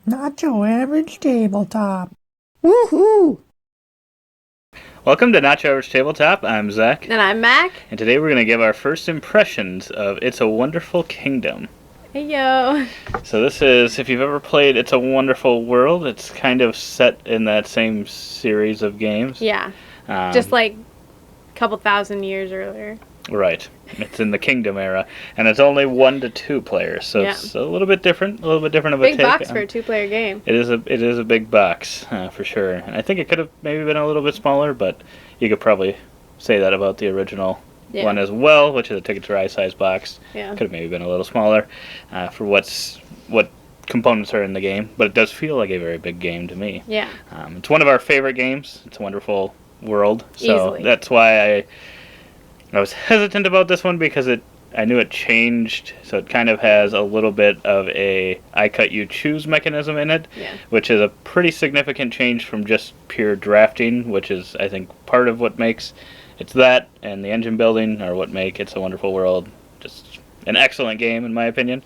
Not your average tabletop. Woohoo! Welcome to Not Your Average Tabletop. I'm Zach. And I'm Mac. And today we're going to give our first impressions of It's a Wonderful Kingdom. Hey, yo. So this is, if you've ever played It's a Wonderful World, it's kind of set in that same series of games. Yeah. Just like a couple thousand years earlier. Right. It's in the Kingdom era. And it's only 1 to 2 players, so it's a little bit different of a take. Big box for a 2-player game. It is a big box, for sure. And I think it could have maybe been a little bit smaller, but you could probably say that about the original one as well, which is a Ticket to Ride size box. Yeah. Could have maybe been a little smaller for what components are in the game, but it does feel like a very big game to me. Yeah. It's one of our favorite games. It's a Wonderful World, so Easily. that's why I was hesitant about this one because I knew it changed, so it kind of has a little bit of a I cut you choose mechanism in it, which is a pretty significant change from just pure drafting, which is I think part of what makes it's that and the engine building are what make It's a Wonderful World just an excellent game in my opinion.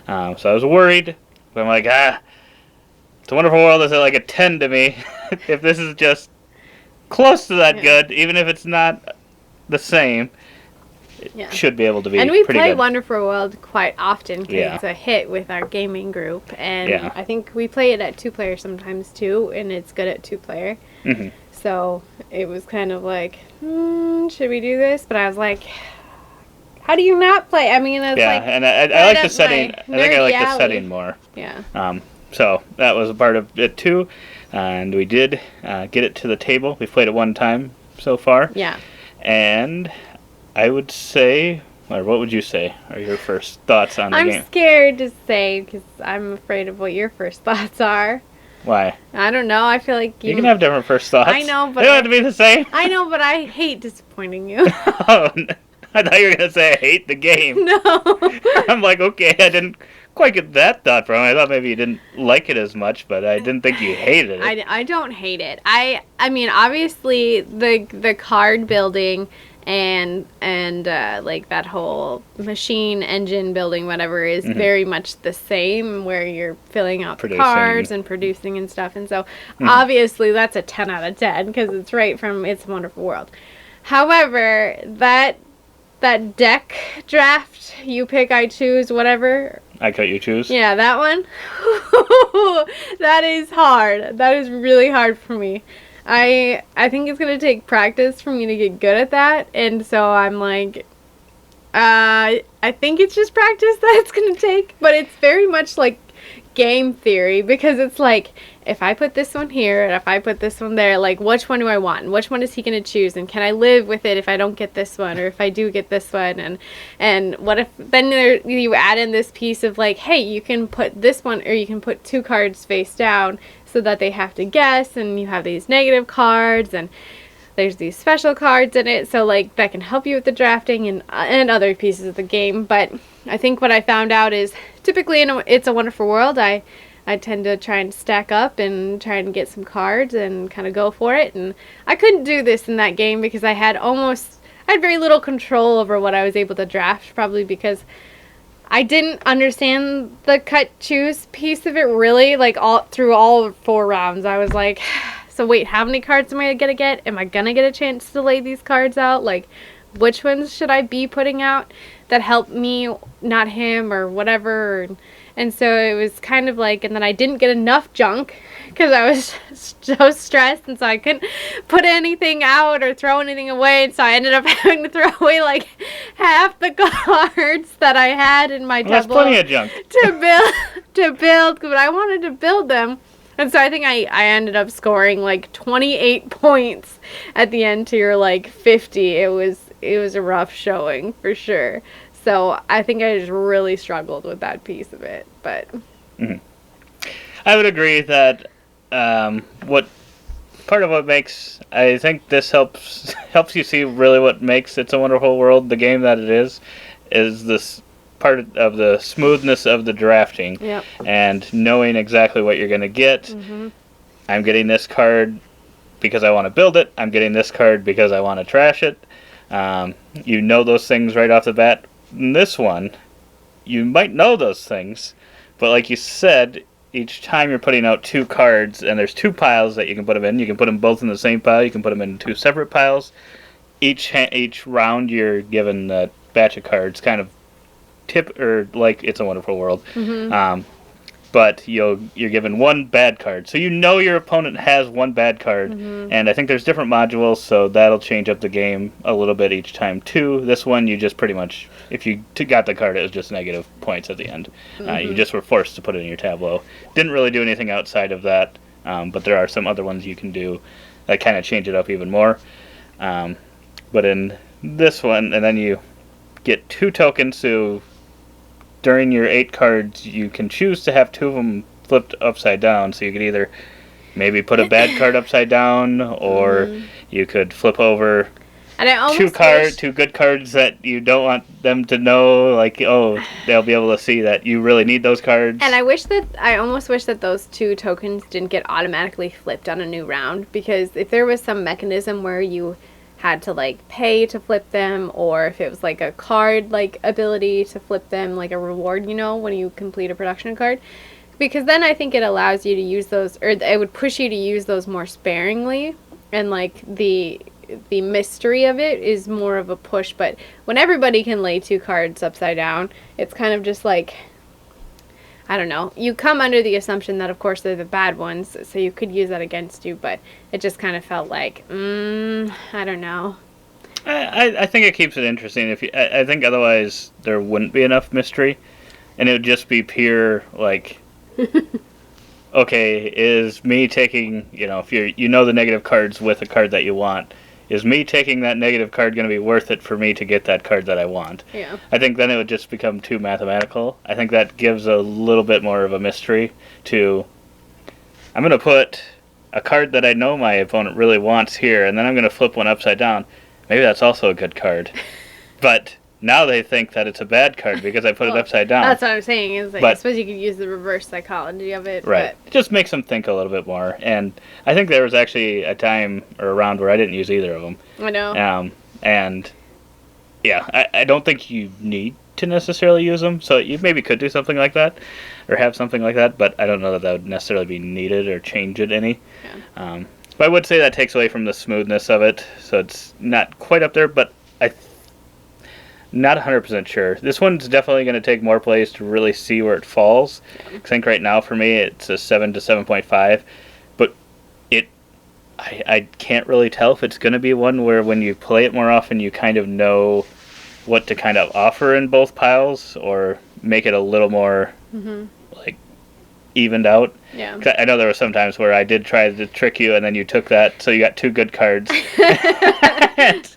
So I was worried, but I'm like, It's a Wonderful World is like a 10 to me if this is just close to that good, even if it's not the same. It should be able to be. And we pretty play good. Wonderful World quite often because it's a hit with our gaming group, and I think we play it at 2-player sometimes too, and it's good at 2-player. Mm-hmm. So it was kind of like, should we do this? But I was like, how do you not play? I mean, it's like and I like the setting. I think I like the setting more. Yeah. So that was a part of it too, and we did get it to the table. We've played it one time so far. Yeah. And I would say, or what would you say, are your first thoughts on the game? I'm scared to say because I'm afraid of what your first thoughts are. Why? I don't know. I feel like you can have different first thoughts. I know, but they don't have to be the same. I know, but I hate disappointing you. Oh, I thought you were gonna say I hate the game. No. I'm like, okay, I didn't quite get that thought from it. I thought maybe you didn't like it as much, but I didn't think you hated it. I don't hate it. I mean, obviously the card building and like that whole machine engine building, whatever, is very much the same, where you're filling out the cards and producing and stuff. And so obviously that's a 10 out of 10 because it's right from It's a Wonderful World. However, that deck draft, you pick, I choose, whatever. I cut, you choose? Yeah, that one. That is hard. That is really hard for me. I think it's going to take practice for me to get good at that. And so I'm like, I think it's just practice that it's going to take. But it's very much like game theory, because it's like, if I put this one here and if I put this one there, like, which one do I want? And which one is he going to choose? And can I live with it if I don't get this one, or if I do get this one? And what if then you add in this piece of like, hey, you can put this one, or you can put 2 cards face down so that they have to guess, and you have these negative cards, and there's these special cards in it, so like that can help you with the drafting and other pieces of the game. But I think what I found out is typically in It's a Wonderful World, I tend to try and stack up and try and get some cards and kind of go for it. And I couldn't do this in that game because I had very little control over what I was able to draft, probably because I didn't understand the cut choose piece of it really, like through all 4 rounds. I was like, so wait, how many cards am I gonna get? Am I gonna get a chance to lay these cards out? Like, which ones should I be putting out that help me, not him, or whatever? And so it was kind of like, and then I didn't get enough junk because I was so stressed, and so I couldn't put anything out or throw anything away, and so I ended up having to throw away like half the cards that I had in my That's plenty of junk to build, but I wanted to build them. And so I think I ended up scoring like 28 points at the end to your like 50. It was a rough showing for sure. So I think I just really struggled with that piece of it. But I would agree that what part of what makes, I think this helps you see really what makes It's a Wonderful World the game that it is this part of the smoothness of the drafting. Yep. And knowing exactly what you're going to get. Mm-hmm. I'm getting this card because I want to build it. I'm getting this card because I want to trash it. You know those things right off the bat. In this one, you might know those things, But like you said, each time you're putting out 2 cards, and there's 2 piles that you can put them in. You can put them both in the same pile. You can put them in 2 separate piles. Each round you're given a batch of cards, kind of like It's a Wonderful World. But you're given 1 bad card. So you know your opponent has 1 bad card. And I think there's different modules, so that'll change up the game a little bit each time too. This one, you just pretty much, if you got the card, it was just negative points at the end. You just were forced to put it in your tableau. Didn't really do anything outside of that, but there are some other ones you can do that kind of change it up even more. But in this one, and then you get 2 tokens, so during your 8 cards, you can choose to have 2 of them flipped upside down. So you could either maybe put a bad card upside down, or you could flip over and I 2 good cards that you don't want them to know, like, oh, they'll be able to see that you really need those cards. And I almost wish that those 2 tokens didn't get automatically flipped on a new round, because if there was some mechanism where you had to like pay to flip them, or if it was like a card like ability to flip them, like a reward, when you complete a production card, because then I think it allows you to use those, or it would push you to use those more sparingly, and like the mystery of it is more of a push. But when everybody can lay 2 cards upside down, it's kind of just like, I don't know. You come under the assumption that, of course, they're the bad ones, so you could use that against you, but it just kind of felt like, I don't know. I think it keeps it interesting. I think otherwise there wouldn't be enough mystery, and it would just be pure, like, okay, is me taking, if you know the negative cards with a card that you want, is me taking that negative card going to be worth it for me to get that card that I want? Yeah. I think then it would just become too mathematical. I think that gives a little bit more of a mystery to, I'm going to put a card that I know my opponent really wants here, and then I'm going to flip one upside down. Maybe that's also a good card. But now they think that it's a bad card because I put it upside down. That's what I'm saying. Is like, I suppose you could use the reverse psychology of it. Right. But It just makes them think a little bit more. And I think there was actually a time or a round where I didn't use either of them. I know. And yeah, I don't think you need to necessarily use them. So you maybe could do something like that, or have something like that. But I don't know that would necessarily be needed or change it any. Yeah. But I would say that takes away from the smoothness of it. So it's not quite up there, but not 100% sure. This one's definitely going to take more plays to really see where it falls. I think right now for me it's a 7 to 7.5, but I can't really tell if it's going to be one where when you play it more often you kind of know what to kind of offer in both piles, or make it a little more like evened out. Yeah. 'Cause I know there were some times where I did try to trick you, and then you took that, so you got 2 good cards,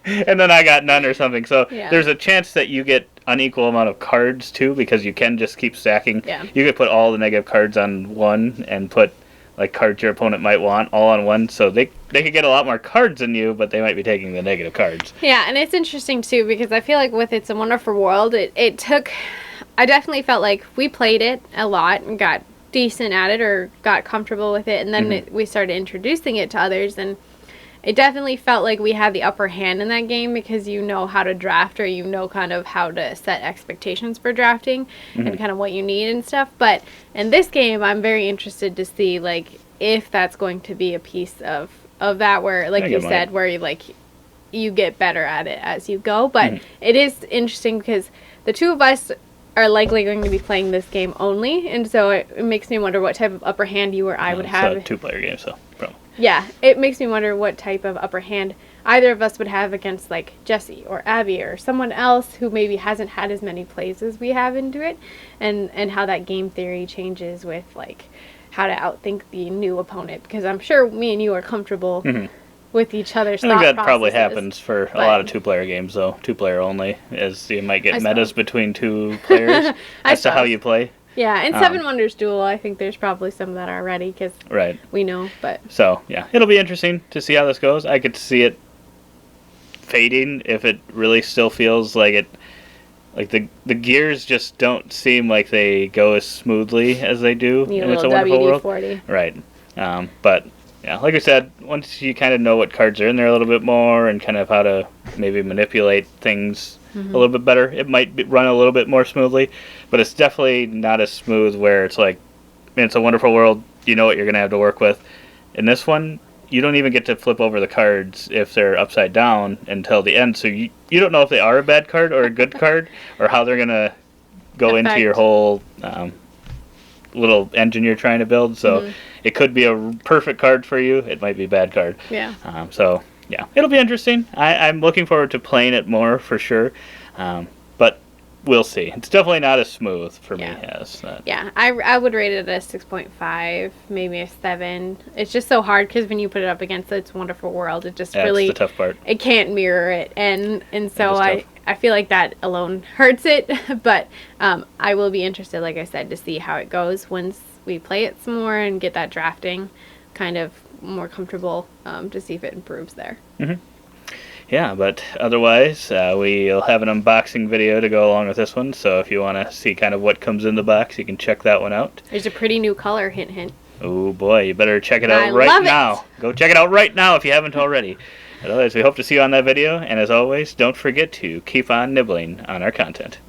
and then I got none or something. So there's a chance that you get unequal amount of cards too, because you can just keep stacking. Yeah. You could put all the negative cards on one, and put like cards your opponent might want all on one, so they could get a lot more cards than you, but they might be taking the negative cards. Yeah, and it's interesting too, because I feel like with It's a Wonderful World, it took, I definitely felt like we played it a lot and got decent at it, or got comfortable with it, and then we started introducing it to others, and it definitely felt like we had the upper hand in that game, because you know how to draft, or you know kind of how to set expectations for drafting and kind of what you need and stuff. But in this game, I'm very interested to see like if that's going to be a piece of that, where like you said, where you get better at it as you go. But it is interesting because the 2 of us are likely going to be playing this game only, and so it makes me wonder what type of upper hand you or I would have. It's a 2-player game, so probably. Yeah, it makes me wonder what type of upper hand either of us would have against like Jesse or Abby or someone else who maybe hasn't had as many plays as we have into it, and how that game theory changes with like how to outthink the new opponent, because I'm sure me and you are comfortable with each other's thought processes. I think that probably happens for a lot of 2-player games, though. 2-player only, as you might get metas between 2 players as to how you play. Yeah, and Seven Wonders Duel, I think there's probably some of that already, because we know, but... So, yeah, it'll be interesting to see how this goes. I could see it fading if it really still feels like it... Like, the gears just don't seem like they go as smoothly as they do in It's a Wonderful World. WD-40. Right. But yeah, like I said, once you kind of know what cards are in there a little bit more and kind of how to maybe manipulate things a little bit better, it might run a little bit more smoothly. But it's definitely not as smooth where it's like, It's a Wonderful World, you know what you're going to have to work with. In this one, you don't even get to flip over the cards if they're upside down until the end. So you don't know if they are a bad card or a good card or how they're going to go into your whole little engine you're trying to build. So it could be a perfect card for you. It might be a bad card. Yeah. So, yeah, it'll be interesting. I'm looking forward to playing it more for sure. But we'll see. It's definitely not as smooth for me as that. Yeah, I would rate it a 6.5, maybe a 7. It's just so hard because when you put it up against It's a Wonderful World, it just really... That's the tough part. It can't mirror it. And so I feel like that alone hurts it. But I will be interested, like I said, to see how it goes once we play it some more and get that drafting kind of more comfortable to see if it improves there. Yeah, but otherwise, we'll have an unboxing video to go along with this one, so if you want to see kind of what comes in the box, you can check that one out. There's a pretty new color, hint, hint. Oh boy, you better check it out right now. Go check it out right now if you haven't already. Otherwise, we hope to see you on that video, and as always, don't forget to keep on nibbling on our content.